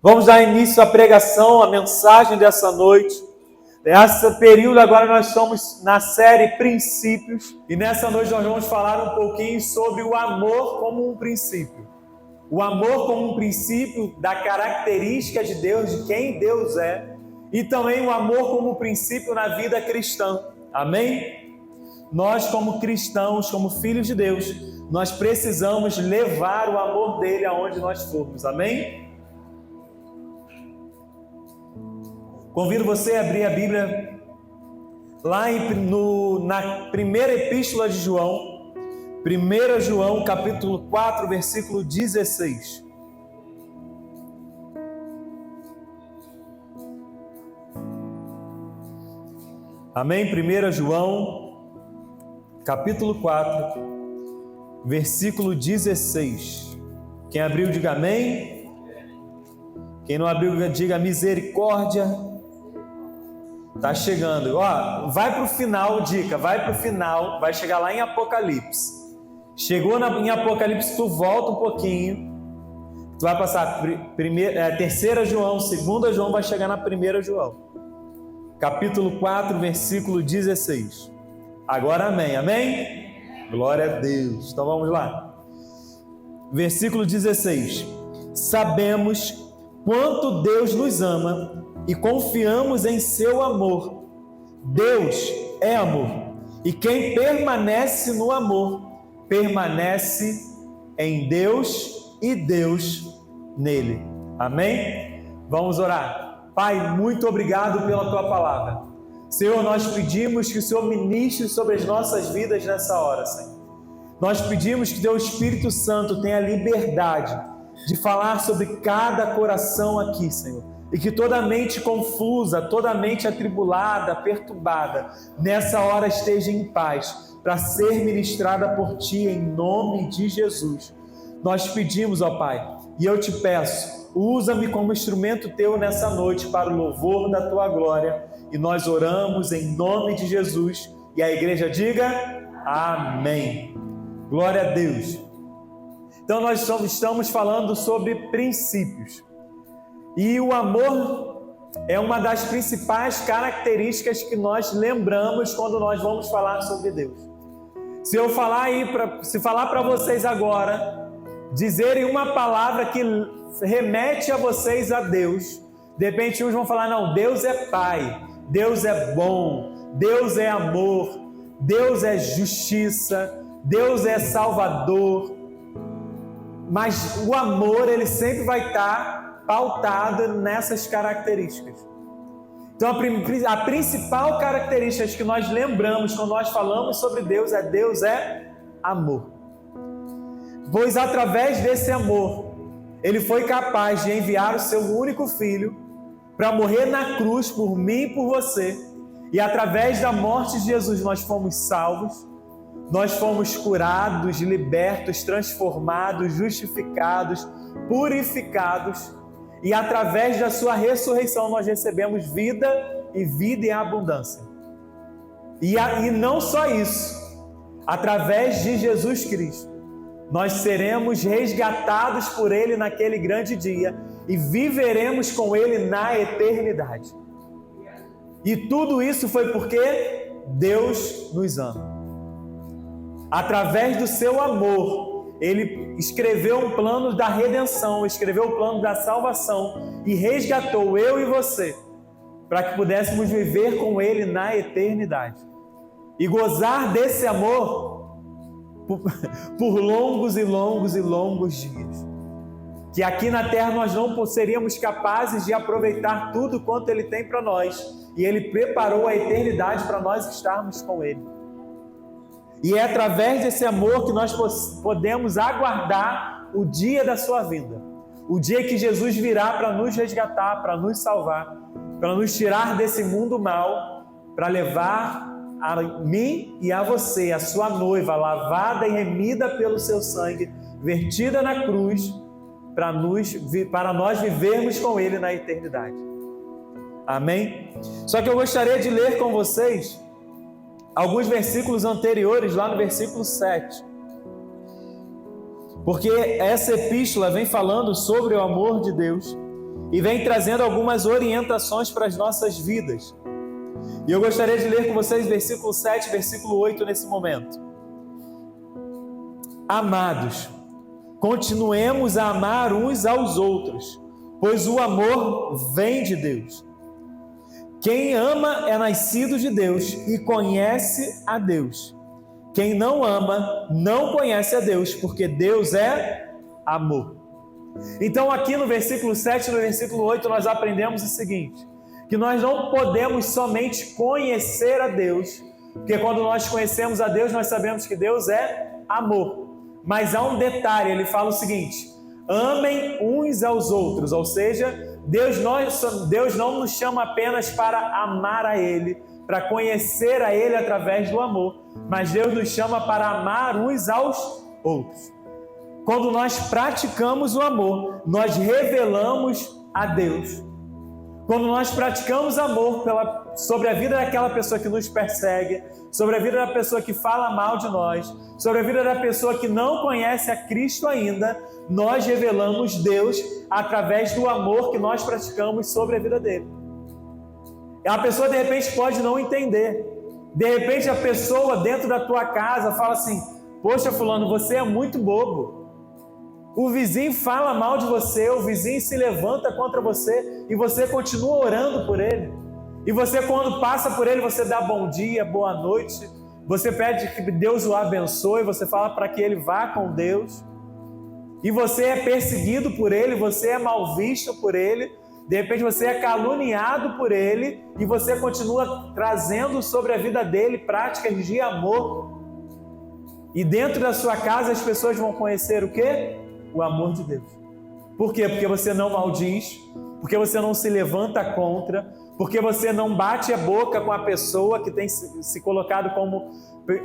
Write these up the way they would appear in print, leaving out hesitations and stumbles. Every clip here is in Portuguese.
Vamos dar início à pregação, à mensagem dessa noite. Nesse período agora nós estamos na série Princípios e nessa noite nós vamos falar um pouquinho sobre o amor como um princípio. O amor como um princípio da característica de Deus, de quem Deus é, e também o amor como princípio na vida cristã. Amém? Nós como cristãos, como filhos de Deus, nós precisamos levar o amor dele aonde nós formos. Amém? Convido você a abrir a Bíblia lá na primeira epístola de João, 1 João capítulo 4, versículo 16. Amém? 1 João capítulo 4, versículo 16. Quem abriu, diga amém. Quem não abriu, diga misericórdia. Tá chegando. Ó, vai pro final, dica, vai pro final, vai chegar lá em Apocalipse. Chegou em Apocalipse, tu volta um pouquinho. Tu vai passar terceira João, segunda João, vai chegar na primeira João. Capítulo 4, versículo 16. Agora amém, amém? Glória a Deus. Então vamos lá. Versículo 16. Sabemos quanto Deus nos ama e confiamos em seu amor. Deus é amor, e quem permanece no amor, permanece em Deus e Deus nele. Amém? Vamos orar. Pai, muito obrigado pela tua palavra. Senhor, nós pedimos que o Senhor ministre sobre as nossas vidas nessa hora, Senhor. Nós pedimos que teu Espírito Santo tenha liberdade de falar sobre cada coração aqui, Senhor. E que toda mente confusa, toda mente atribulada, perturbada, nessa hora esteja em paz, para ser ministrada por Ti, em nome de Jesus. Nós pedimos, ó Pai, e eu te peço, usa-me como instrumento Teu nessa noite para o louvor da Tua glória. E nós oramos em nome de Jesus. E a igreja diga, amém. Glória a Deus. Então nós estamos falando sobre princípios. E o amor é uma das principais características que nós lembramos quando nós vamos falar sobre Deus. Se eu falar para vocês agora, dizerem uma palavra que remete a vocês a Deus, de repente uns vão falar, não, Deus é Pai, Deus é bom, Deus é amor, Deus é justiça, Deus é Salvador. Mas o amor, ele sempre vai estar pautada nessas características. Então a principal característica que nós lembramos quando nós falamos sobre Deus é amor. Pois através desse amor, Ele foi capaz de enviar o seu único Filho para morrer na cruz por mim e por você. E através da morte de Jesus nós fomos salvos, nós fomos curados, libertos, transformados, justificados, purificados. E através da sua ressurreição nós recebemos vida e vida em abundância. E não só isso, através de Jesus Cristo, nós seremos resgatados por Ele naquele grande dia e viveremos com Ele na eternidade. E tudo isso foi porque Deus nos ama. Através do seu amor, Ele escreveu um plano da redenção, escreveu o plano da salvação e resgatou eu e você para que pudéssemos viver com Ele na eternidade e gozar desse amor por longos e longos e longos dias. Que aqui na terra nós não seríamos capazes de aproveitar tudo quanto Ele tem para nós, e Ele preparou a eternidade para nós estarmos com Ele. E é através desse amor que nós podemos aguardar o dia da sua vinda. O dia que Jesus virá para nos resgatar, para nos salvar, para nos tirar desse mundo mal, para levar a mim e a você, a sua noiva, lavada e remida pelo seu sangue, vertida na cruz, para nós vivermos com Ele na eternidade. Amém? Só que eu gostaria de ler com vocês alguns versículos anteriores, lá no versículo 7. Porque essa epístola vem falando sobre o amor de Deus e vem trazendo algumas orientações para as nossas vidas. E eu gostaria de ler com vocês versículo 7, versículo 8 nesse momento. Amados, continuemos a amar uns aos outros, pois o amor vem de Deus. Quem ama é nascido de Deus e conhece a Deus. Quem não ama não conhece a Deus, porque Deus é amor. Então aqui no versículo 7 e no versículo 8 nós aprendemos o seguinte, que nós não podemos somente conhecer a Deus, porque quando nós conhecemos a Deus nós sabemos que Deus é amor. Mas há um detalhe, ele fala o seguinte, amem uns aos outros, ou seja, Deus não nos chama apenas para amar a Ele, para conhecer a Ele através do amor, mas Deus nos chama para amar uns aos outros. Quando nós praticamos o amor, nós revelamos a Deus. Quando nós praticamos amor sobre a vida daquela pessoa que nos persegue, sobre a vida da pessoa que fala mal de nós, sobre a vida da pessoa que não conhece a Cristo ainda, nós revelamos Deus através do amor que nós praticamos sobre a vida dele. A pessoa de repente pode não entender. De repente a pessoa dentro da tua casa fala assim, poxa fulano, você é muito bobo. O vizinho fala mal de você, o vizinho se levanta contra você e você continua orando por ele. E você, quando passa por ele, você dá bom dia, boa noite, você pede que Deus o abençoe, você fala para que ele vá com Deus. E você é perseguido por ele, você é mal visto por ele, de repente você é caluniado por ele e você continua trazendo sobre a vida dele práticas de amor. E dentro da sua casa as pessoas vão conhecer o quê? O amor de Deus. Por quê? Porque você não maldiz, porque você não se levanta contra, porque você não bate a boca com a pessoa que tem se colocado como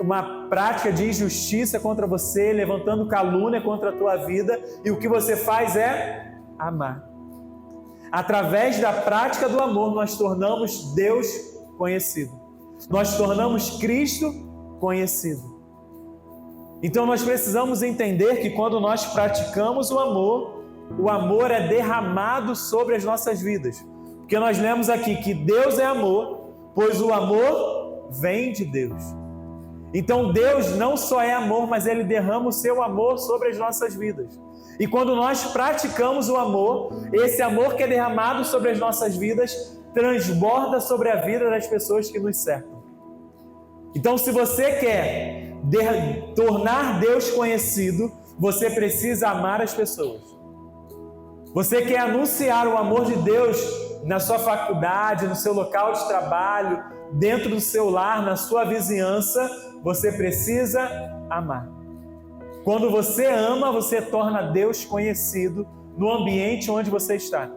uma prática de injustiça contra você, levantando calúnia contra a tua vida, e o que você faz é amar. Através da prática do amor, nós tornamos Deus conhecido. Nós tornamos Cristo conhecido. Então nós precisamos entender que quando nós praticamos o amor é derramado sobre as nossas vidas. Porque nós lemos aqui que Deus é amor, pois o amor vem de Deus. Então Deus não só é amor, mas Ele derrama o seu amor sobre as nossas vidas. E quando nós praticamos o amor, esse amor que é derramado sobre as nossas vidas, transborda sobre a vida das pessoas que nos cercam. Então se você quer tornar Deus conhecido, você precisa amar as pessoas. Você quer anunciar o amor de Deus na sua faculdade, no seu local de trabalho, dentro do seu lar, na sua vizinhança, você precisa amar. Quando você ama, você torna Deus conhecido no ambiente onde você está.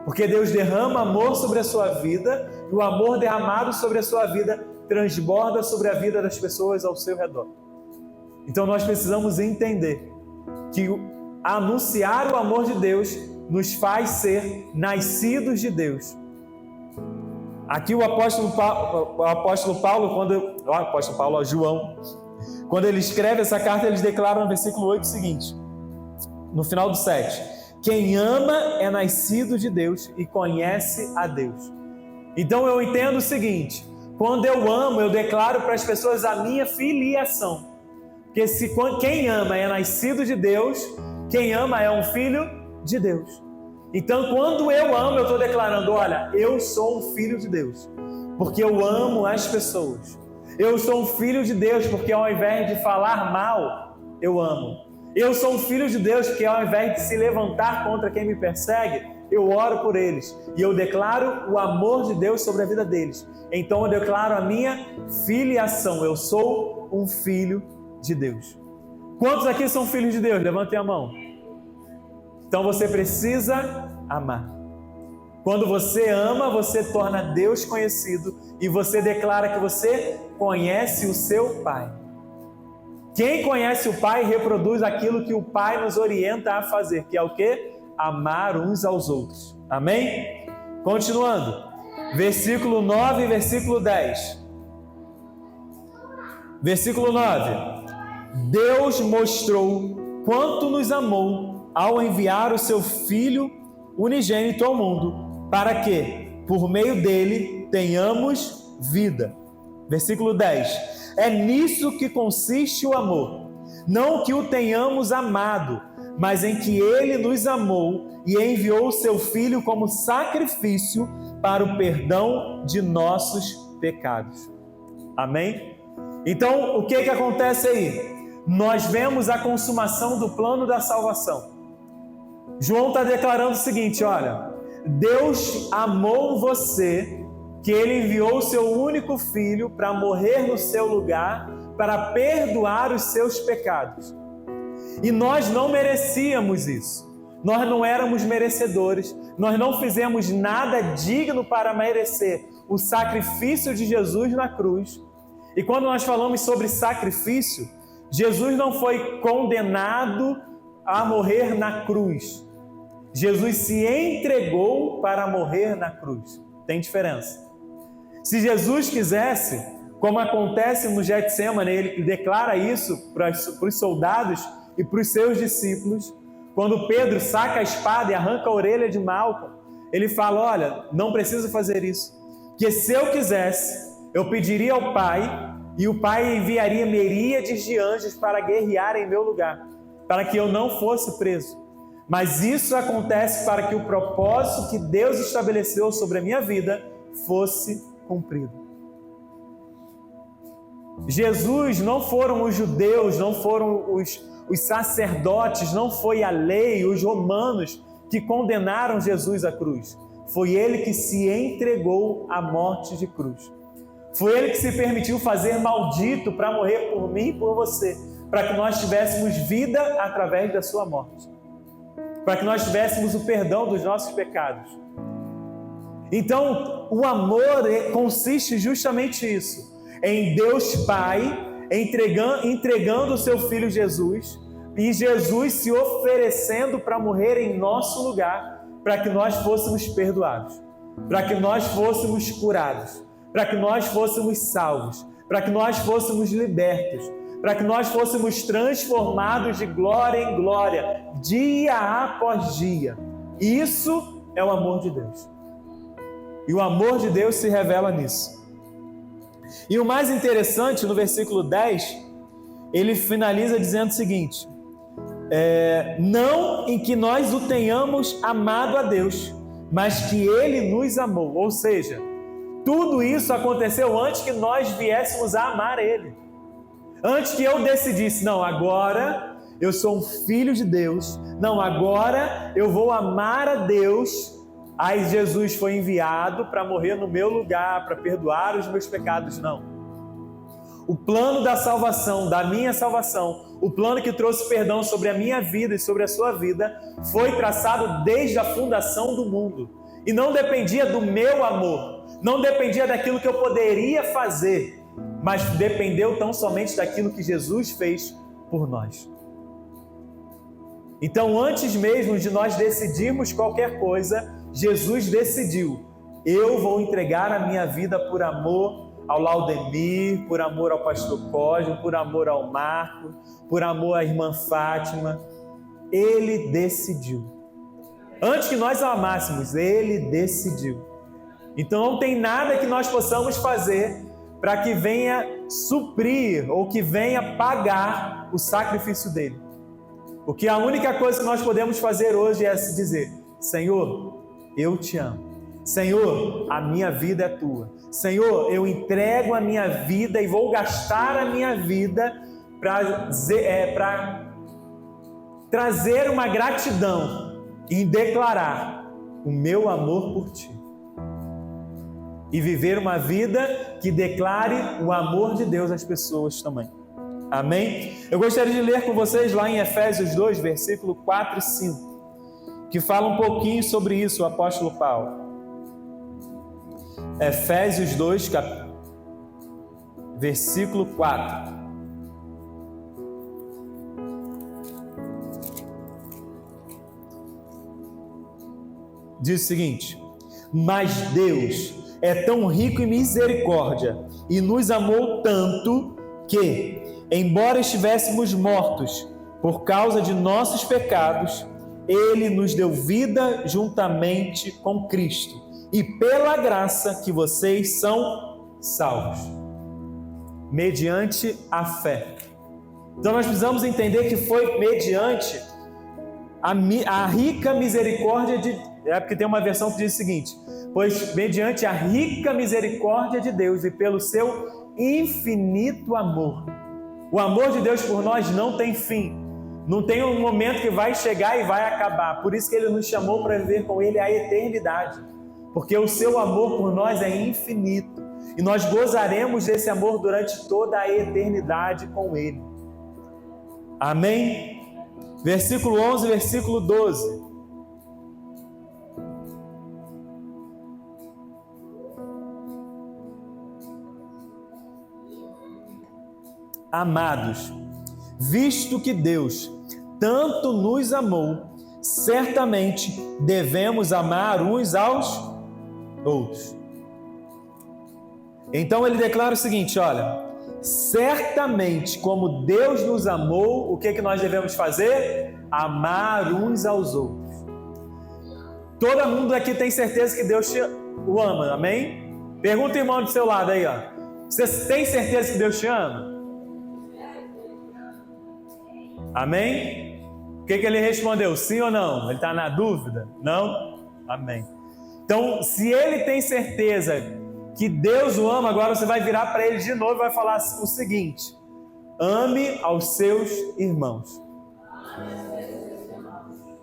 Porque Deus derrama amor sobre a sua vida, e o amor derramado sobre a sua vida transborda sobre a vida das pessoas ao seu redor. Então nós precisamos entender que anunciar o amor de Deus nos faz ser nascidos de Deus. Aqui o apóstolo Paulo, João, quando ele escreve essa carta, ele declara no versículo 8 o seguinte, no final do 7, quem ama é nascido de Deus e conhece a Deus. Então eu entendo o seguinte, quando eu amo, eu declaro para as pessoas a minha filiação. Porque quem ama é nascido de Deus, quem ama é um filho de Deus. Então, quando eu amo, eu estou declarando, olha, eu sou um filho de Deus, porque eu amo as pessoas. Eu sou um filho de Deus, porque ao invés de falar mal, eu amo. Eu sou um filho de Deus, porque ao invés de se levantar contra quem me persegue, eu oro por eles. E eu declaro o amor de Deus sobre a vida deles. Então eu declaro a minha filiação. Eu sou um filho de Deus. Quantos aqui são filhos de Deus? Levantem a mão. Então você precisa amar. Quando você ama, você torna Deus conhecido e você declara que você conhece o seu Pai. Quem conhece o Pai reproduz aquilo que o Pai nos orienta a fazer, que é o quê? Amar uns aos outros. Amém? Continuando. Versículo 9 e versículo 10. Versículo 9. Deus mostrou quanto nos amou ao enviar o seu Filho unigênito ao mundo, para que, por meio dele, tenhamos vida. Versículo 10. É nisso que consiste o amor. Não que o tenhamos amado, mas em que ele nos amou e enviou o seu Filho como sacrifício para o perdão de nossos pecados. Amém? Então, o que acontece aí? Nós vemos a consumação do plano da salvação. João está declarando o seguinte, olha, Deus amou você, que Ele enviou o seu único Filho para morrer no seu lugar, para perdoar os seus pecados. E nós não merecíamos isso. Nós não éramos merecedores. Nós não fizemos nada digno para merecer o sacrifício de Jesus na cruz. E quando nós falamos sobre sacrifício, Jesus não foi condenado a morrer na cruz. Jesus se entregou para morrer na cruz. Tem diferença. Se Jesus quisesse, como acontece no Getsemane, ele declara isso para os soldados e para os seus discípulos. Quando Pedro saca a espada e arranca a orelha de Malco, ele fala, olha, não preciso fazer isso. Que se eu quisesse, eu pediria ao Pai, e o Pai enviaria miríades de anjos para guerrear em meu lugar, para que eu não fosse preso. Mas isso acontece para que o propósito que Deus estabeleceu sobre a minha vida fosse cumprido. Jesus não foram os judeus, não foram os sacerdotes, não foi a lei, os romanos que condenaram Jesus à cruz. Foi Ele que se entregou à morte de cruz. Foi Ele que se permitiu fazer maldito para morrer por mim e por você, para que nós tivéssemos vida através da sua morte, para que nós tivéssemos o perdão dos nossos pecados. Então, o amor consiste justamente nisso, em Deus Pai entregando o seu Filho Jesus, e Jesus se oferecendo para morrer em nosso lugar, para que nós fôssemos perdoados, para que nós fôssemos curados, para que nós fôssemos salvos, para que nós fôssemos libertos, para que nós fôssemos transformados de glória em glória, dia após dia. Isso é o amor de Deus. E o amor de Deus se revela nisso. E o mais interessante, no versículo 10, ele finaliza dizendo o seguinte, não em que nós o tenhamos amado a Deus, mas que Ele nos amou. Ou seja, tudo isso aconteceu antes que nós viéssemos a amar Ele. Antes que eu decidisse, não, agora eu sou um filho de Deus, não, agora eu vou amar a Deus. Aí Jesus foi enviado para morrer no meu lugar, para perdoar os meus pecados. Não. O plano da salvação, da minha salvação, o plano que trouxe perdão sobre a minha vida e sobre a sua vida, foi traçado desde a fundação do mundo. E não dependia do meu amor, não dependia daquilo que eu poderia fazer, mas dependeu tão somente daquilo que Jesus fez por nós. Então, antes mesmo de nós decidirmos qualquer coisa, Jesus decidiu, eu vou entregar a minha vida por amor ao Laudemir, por amor ao pastor Cosme, por amor ao Marco, por amor à irmã Fátima. Ele decidiu. Antes que nós o amássemos, Ele decidiu. Então não tem nada que nós possamos fazer para que venha suprir ou que venha pagar o sacrifício dele. Porque a única coisa que nós podemos fazer hoje é se dizer, Senhor, eu te amo. Senhor, a minha vida é tua. Senhor, eu entrego a minha vida e vou gastar a minha vida para trazer uma gratidão e declarar o meu amor por ti. E viver uma vida que declare o amor de Deus às pessoas também. Amém? Eu gostaria de ler com vocês lá em Efésios 2, versículo 4 e 5, que fala um pouquinho sobre isso, o apóstolo Paulo. Efésios 2, versículo 4. Diz o seguinte: mas Deus é tão rico em misericórdia e nos amou tanto que, embora estivéssemos mortos por causa de nossos pecados, Ele nos deu vida juntamente com Cristo, e pela graça que vocês são salvos, mediante a fé. Então nós precisamos entender que foi mediante a rica misericórdia de... porque tem uma versão que diz o seguinte: pois mediante a rica misericórdia de Deus e pelo seu infinito amor. O amor de Deus por nós não tem fim, não tem um momento que vai chegar e vai acabar. Por isso que Ele nos chamou para viver com Ele a eternidade, porque o seu amor por nós é infinito, e nós gozaremos desse amor durante toda a eternidade com Ele. Amém? Versículo 11, versículo 12. Amados, visto que Deus tanto nos amou, certamente devemos amar uns aos outros. Então ele declara o seguinte: olha, certamente como Deus nos amou, o que nós devemos fazer? Amar uns aos outros. Todo mundo aqui tem certeza que Deus o ama, amém? Pergunta o irmão do seu lado aí, ó. Você tem certeza que Deus te ama? Amém? O que ele respondeu? Sim ou não? Ele está na dúvida? Não? Amém. Então, se ele tem certeza que Deus o ama, agora você vai virar para ele de novo e vai falar o seguinte: ame aos seus irmãos.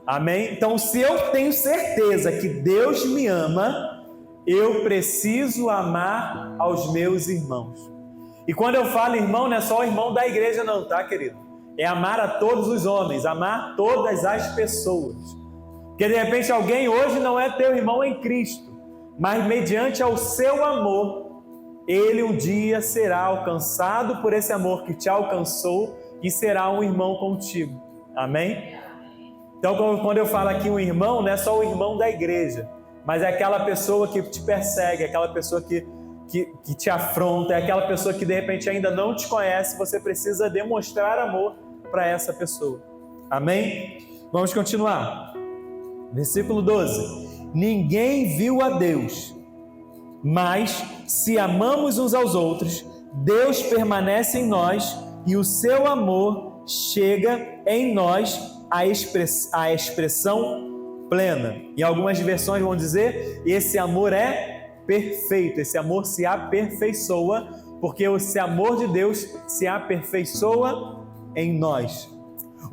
Amém? Então, se eu tenho certeza que Deus me ama, eu preciso amar aos meus irmãos. E quando eu falo irmão, não é só o irmão da igreja não, tá, querido? É amar a todos os homens, amar todas as pessoas. Porque de repente alguém hoje não é teu irmão em Cristo, mas mediante ao seu amor, ele um dia será alcançado por esse amor que te alcançou e será um irmão contigo. Amém? Então quando eu falo aqui um irmão, não é só o irmão da igreja, mas é aquela pessoa que te persegue, aquela pessoa que te afronta, é aquela pessoa que de repente ainda não te conhece. Você precisa demonstrar amor para essa pessoa. Amém? Vamos continuar. Versículo 12. Ninguém viu a Deus, mas se amamos uns aos outros, Deus permanece em nós e o seu amor chega em nós à expressão plena. Em algumas versões vão dizer: esse amor é perfeito, esse amor se aperfeiçoa, porque esse amor de Deus se aperfeiçoa em nós.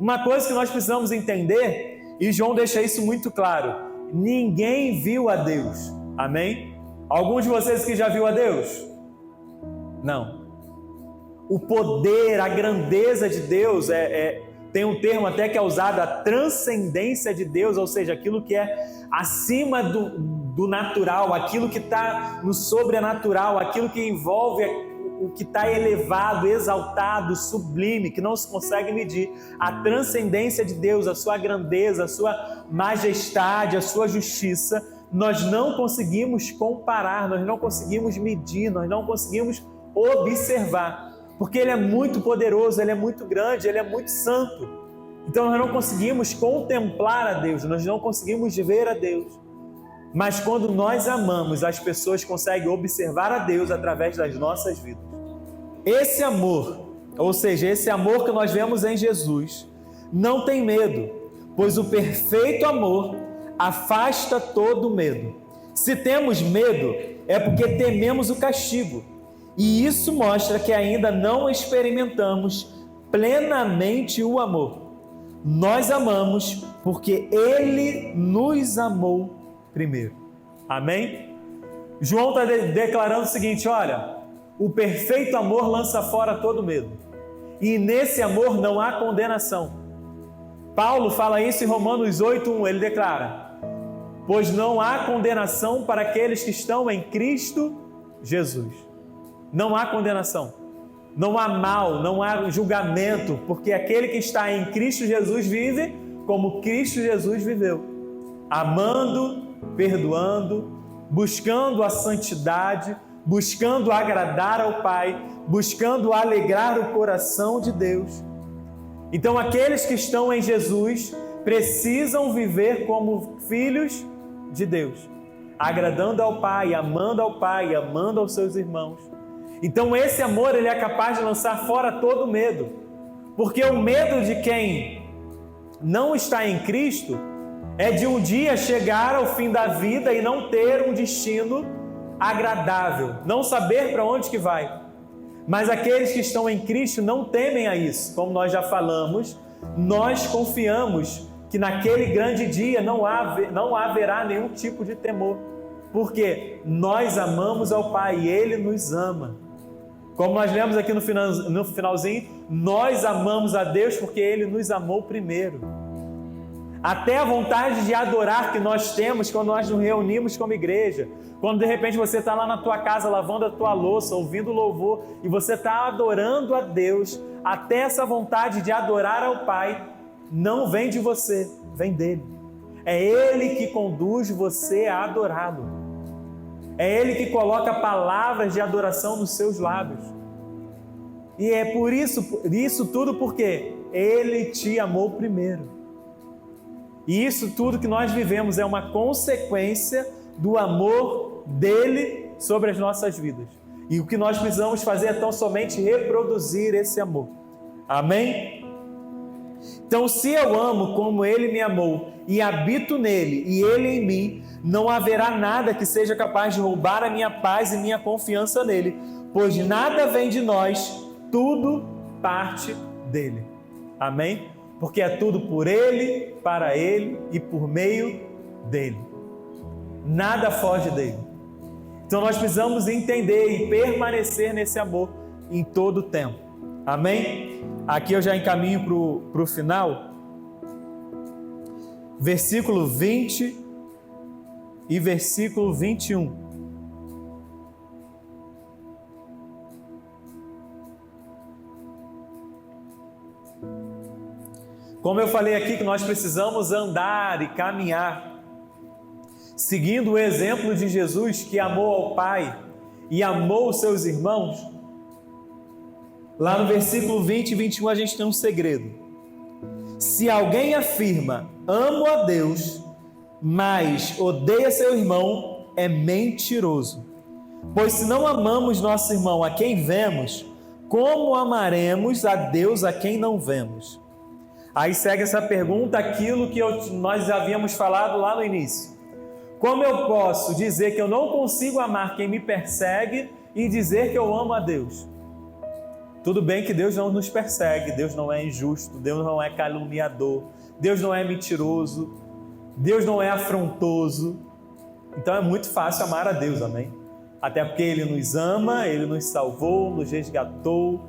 Uma coisa que nós precisamos entender, e João deixa isso muito claro: ninguém viu a Deus. Amém? Alguns de vocês que já viu a Deus? Não. O poder, a grandeza de Deus tem um termo até que é usado, a transcendência de Deus, ou seja, aquilo que é acima do natural, aquilo que está no sobrenatural, aquilo que envolve o que está elevado, exaltado, sublime, que não se consegue medir. A transcendência de Deus, a sua grandeza, a sua majestade, a sua justiça, nós não conseguimos comparar, nós não conseguimos medir, nós não conseguimos observar, porque Ele é muito poderoso, Ele é muito grande, Ele é muito santo. Então nós não conseguimos contemplar a Deus, nós não conseguimos ver a Deus. Mas quando nós amamos, as pessoas conseguem observar a Deus através das nossas vidas. Esse amor, ou seja, esse amor que nós vemos em Jesus, não tem medo, pois o perfeito amor afasta todo medo. Se temos medo, é porque tememos o castigo, e isso mostra que ainda não experimentamos plenamente o amor. Nós amamos porque Ele nos amou primeiro. Amém? João está declarando o seguinte: olha, o perfeito amor lança fora todo medo, e nesse amor não há condenação. Paulo fala isso em Romanos 8:1, ele declara: pois não há condenação para aqueles que estão em Cristo Jesus. Não há condenação, não há mal, não há julgamento, porque aquele que está em Cristo Jesus vive como Cristo Jesus viveu, amando, perdoando, buscando a santidade, buscando agradar ao Pai, buscando alegrar o coração de Deus. Então aqueles que estão em Jesus precisam viver como filhos de Deus, agradando ao Pai, amando ao Pai, amando aos seus irmãos. Então esse amor, ele é capaz de lançar fora todo medo, porque o medo de quem não está em Cristo é de um dia chegar ao fim da vida e não ter um destino agradável, não saber para onde que vai. Mas aqueles que estão em Cristo não temem a isso. Como nós já falamos, nós confiamos que naquele grande dia não haverá nenhum tipo de temor, porque nós amamos ao Pai e Ele nos ama. Como nós lemos aqui no finalzinho, nós amamos a Deus porque Ele nos amou primeiro. Até a vontade de adorar que nós temos quando nós nos reunimos como igreja, quando de repente você está lá na tua casa lavando a tua louça, ouvindo louvor e você está adorando a Deus, até essa vontade de adorar ao Pai não vem de você, vem dele. É Ele que conduz você a adorá-lo. É Ele que coloca palavras de adoração nos seus lábios. E é por isso tudo porque Ele te amou primeiro. E isso tudo que nós vivemos é uma consequência do amor dele sobre as nossas vidas. E o que nós precisamos fazer é tão somente reproduzir esse amor. Amém? Então, se eu amo como ele me amou e habito nele e ele em mim, não haverá nada que seja capaz de roubar a minha paz e minha confiança nele, pois nada vem de nós, tudo parte dele. Amém? Porque é tudo por Ele, para Ele e por meio dEle. Nada foge dEle. Então nós precisamos entender e permanecer nesse amor em todo o tempo. Amém? Aqui eu já encaminho para o final. Versículo 20 e versículo 21. Como eu falei aqui que nós precisamos andar e caminhar, seguindo o exemplo de Jesus que amou ao Pai e amou os seus irmãos, lá no versículo 20 e 21 a gente tem um segredo. Se alguém afirma, amo a Deus, mas odeia seu irmão, é mentiroso. Pois se não amamos nosso irmão a quem vemos, como amaremos a Deus a quem não vemos? Aí segue essa pergunta, aquilo que nós havíamos falado lá no início. Como eu posso dizer que eu não consigo amar quem me persegue e dizer que eu amo a Deus? Tudo bem que Deus não nos persegue, Deus não é injusto, Deus não é caluniador, Deus não é mentiroso, Deus não é afrontoso. Então é muito fácil amar a Deus, amém? Até porque Ele nos ama, Ele nos salvou, nos resgatou,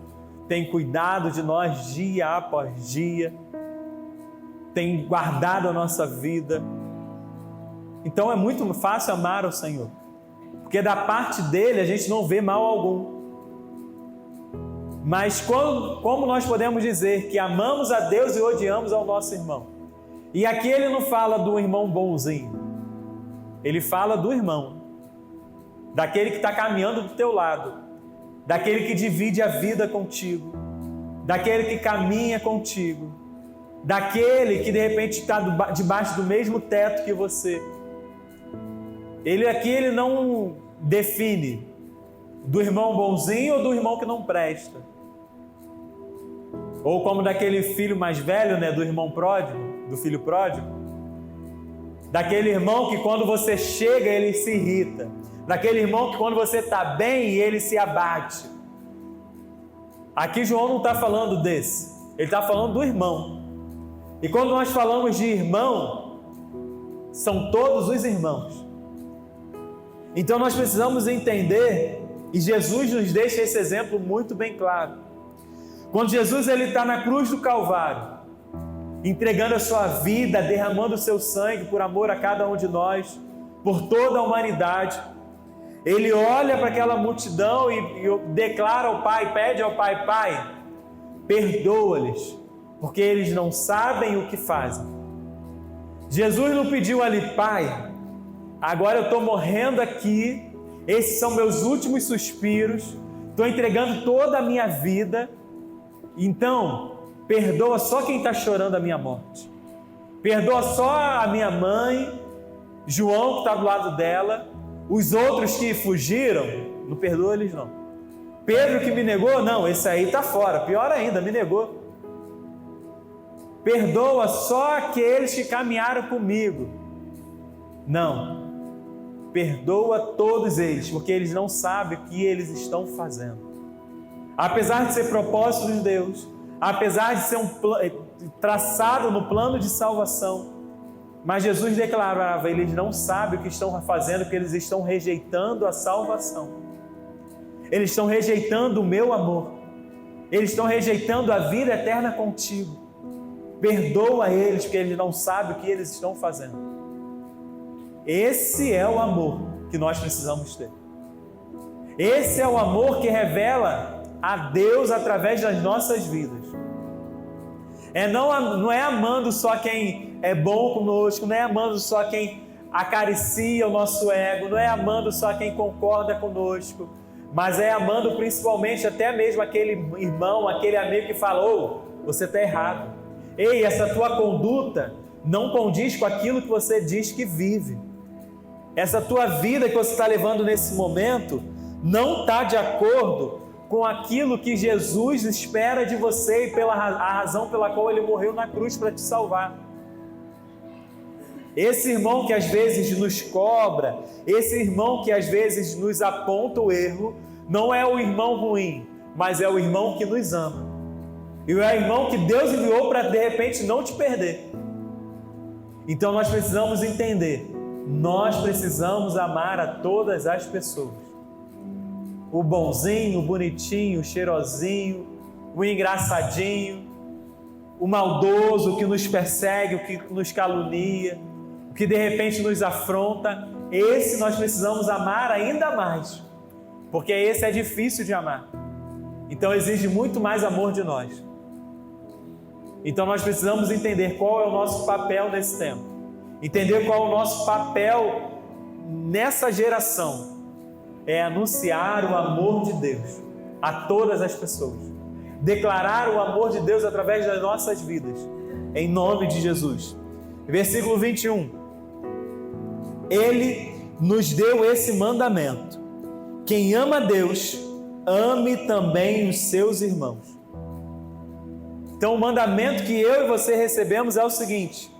tem cuidado de nós dia após dia, tem guardado a nossa vida. Então é muito fácil amar ao Senhor, porque da parte dele a gente não vê mal algum. Mas como nós podemos dizer que amamos a Deus e odiamos ao nosso irmão? E aqui ele não fala do irmão bonzinho, ele fala do irmão, daquele que está caminhando do teu lado, daquele que divide a vida contigo, daquele que caminha contigo, daquele que de repente está debaixo do mesmo teto que você. Ele não define do irmão bonzinho ou do irmão que não presta. Ou como daquele filho mais velho, né, do irmão pródigo, do filho pródigo. Daquele irmão que quando você chega ele se irrita. Daquele irmão que quando você está bem ele se abate. Aqui João não está falando desse, ele está falando do irmão. E quando nós falamos de irmão, são todos os irmãos. Então nós precisamos entender, e Jesus nos deixa esse exemplo muito bem claro. Quando Jesus está na cruz do Calvário, entregando a sua vida, derramando o seu sangue por amor a cada um de nós, por toda a humanidade, ele olha para aquela multidão e declara ao Pai, pede ao Pai, Pai, perdoa-lhes, porque eles não sabem o que fazem. Jesus não pediu ali, Pai, agora eu estou morrendo aqui, esses são meus últimos suspiros, estou entregando toda a minha vida, então perdoa só quem está chorando a minha morte. Perdoa só a minha mãe, João que está do lado dela, os outros que fugiram, não perdoa eles não. Pedro que me negou, não, esse aí está fora, pior ainda, me negou. Perdoa só aqueles que caminharam comigo. Não, perdoa todos eles, porque eles não sabem o que eles estão fazendo. Apesar de ser propósito de Deus, apesar de ser traçado no plano de salvação, mas Jesus declarava, eles não sabem o que estão fazendo, porque eles estão rejeitando a salvação. Eles estão rejeitando o meu amor. Eles estão rejeitando a vida eterna contigo. Perdoa eles, porque eles não sabem o que eles estão fazendo. Esse é o amor que nós precisamos ter. Esse é o amor que revela a Deus através das nossas vidas. Não é amando só quem é bom conosco, não é amando só quem acaricia o nosso ego, não é amando só quem concorda conosco, mas é amando principalmente até mesmo aquele irmão, aquele amigo que falou, você está errado. Ei, essa tua conduta não condiz com aquilo que você diz que vive. Essa tua vida que você está levando nesse momento não está de acordo com aquilo que Jesus espera de você e a razão pela qual Ele morreu na cruz para te salvar. Esse irmão que às vezes nos cobra, esse irmão que às vezes nos aponta o erro, não é o irmão ruim, mas é o irmão que nos ama. E é o irmão que Deus enviou para de repente não te perder. Então nós precisamos entender, nós precisamos amar a todas as pessoas. O bonzinho, o bonitinho, o cheirosinho, o engraçadinho, o maldoso, o que nos persegue, o que nos calunia, o que de repente nos afronta, esse nós precisamos amar ainda mais, porque esse é difícil de amar, então exige muito mais amor de nós. Então nós precisamos entender qual é o nosso papel nesse tempo, entender qual é o nosso papel nessa geração, é anunciar o amor de Deus a todas as pessoas, declarar o amor de Deus através das nossas vidas, em nome de Jesus. Versículo 21, Ele nos deu esse mandamento, quem ama Deus, ame também os seus irmãos. Então o mandamento que eu e você recebemos é o seguinte,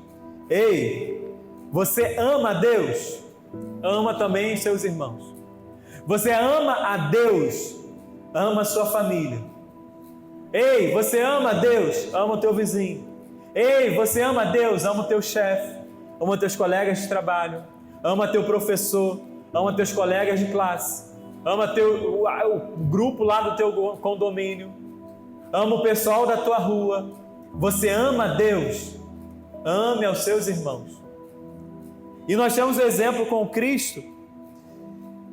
ei, você ama a Deus, ama também os seus irmãos. Você ama a Deus, ama a sua família. Ei, você ama a Deus, ama o teu vizinho. Ei, você ama a Deus, ama o teu chefe, ama teus colegas de trabalho, ama teu professor, ama teus colegas de classe, ama o grupo lá do teu condomínio, ama o pessoal da tua rua. Você ama a Deus, ame aos seus irmãos. E nós temos o exemplo com Cristo,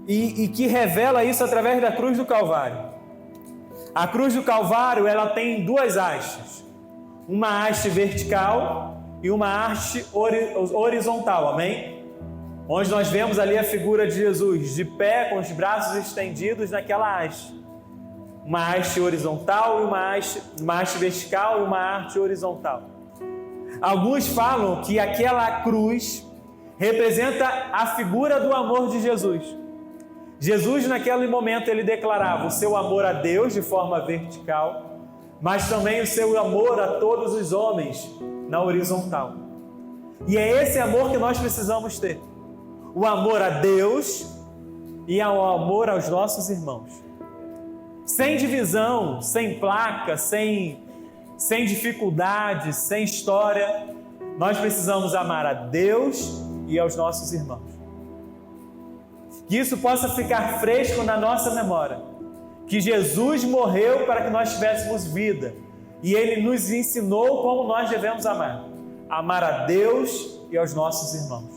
e que revela isso através da cruz do Calvário. A cruz do Calvário, ela tem duas hastes, uma haste vertical e uma haste horizontal, amém? Onde nós vemos ali a figura de Jesus de pé, com os braços estendidos naquela haste, uma haste horizontal e uma haste vertical e uma haste horizontal. Alguns falam que aquela cruz representa a figura do amor de Jesus. Jesus, naquele momento, ele declarava o seu amor a Deus de forma vertical, mas também o seu amor a todos os homens na horizontal. E é esse amor que nós precisamos ter. O amor a Deus e o amor aos nossos irmãos. Sem divisão, sem placa, sem dificuldade, sem história, nós precisamos amar a Deus e aos nossos irmãos. Que isso possa ficar fresco na nossa memória, que Jesus morreu para que nós tivéssemos vida, e Ele nos ensinou como nós devemos amar a Deus e aos nossos irmãos.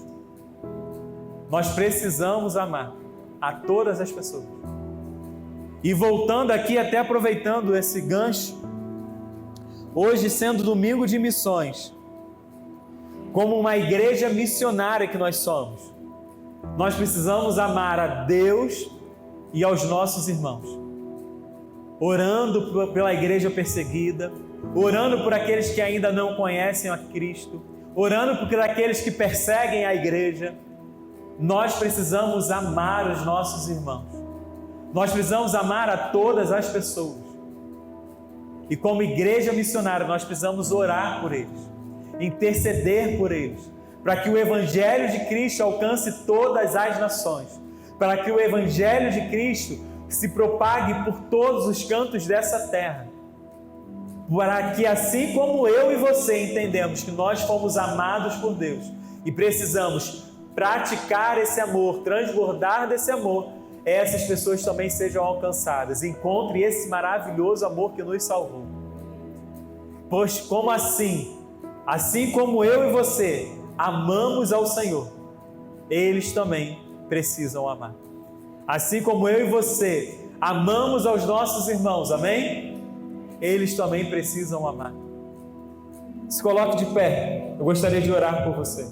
Nós precisamos amar a todas as pessoas. E voltando aqui, até aproveitando esse gancho, hoje sendo domingo de missões, como uma igreja missionária que nós somos, nós precisamos amar a Deus e aos nossos irmãos, orando pela igreja perseguida, orando por aqueles que ainda não conhecem a Cristo, orando por aqueles que perseguem a igreja. Nós precisamos amar os nossos irmãos. Nós precisamos amar a todas as pessoas. E como igreja missionária, nós precisamos orar por eles, interceder por eles, para que o Evangelho de Cristo alcance todas as nações, para que o Evangelho de Cristo se propague por todos os cantos dessa terra, para que assim como eu e você entendemos que nós fomos amados por Deus e precisamos praticar esse amor, transbordar desse amor, essas pessoas também sejam alcançadas, encontrem esse maravilhoso amor que nos salvou. Pois como assim como eu e você amamos ao Senhor, eles também precisam amar. Assim como eu e você amamos aos nossos irmãos, amém? Eles também precisam amar. Se coloque de pé, eu gostaria de orar por você.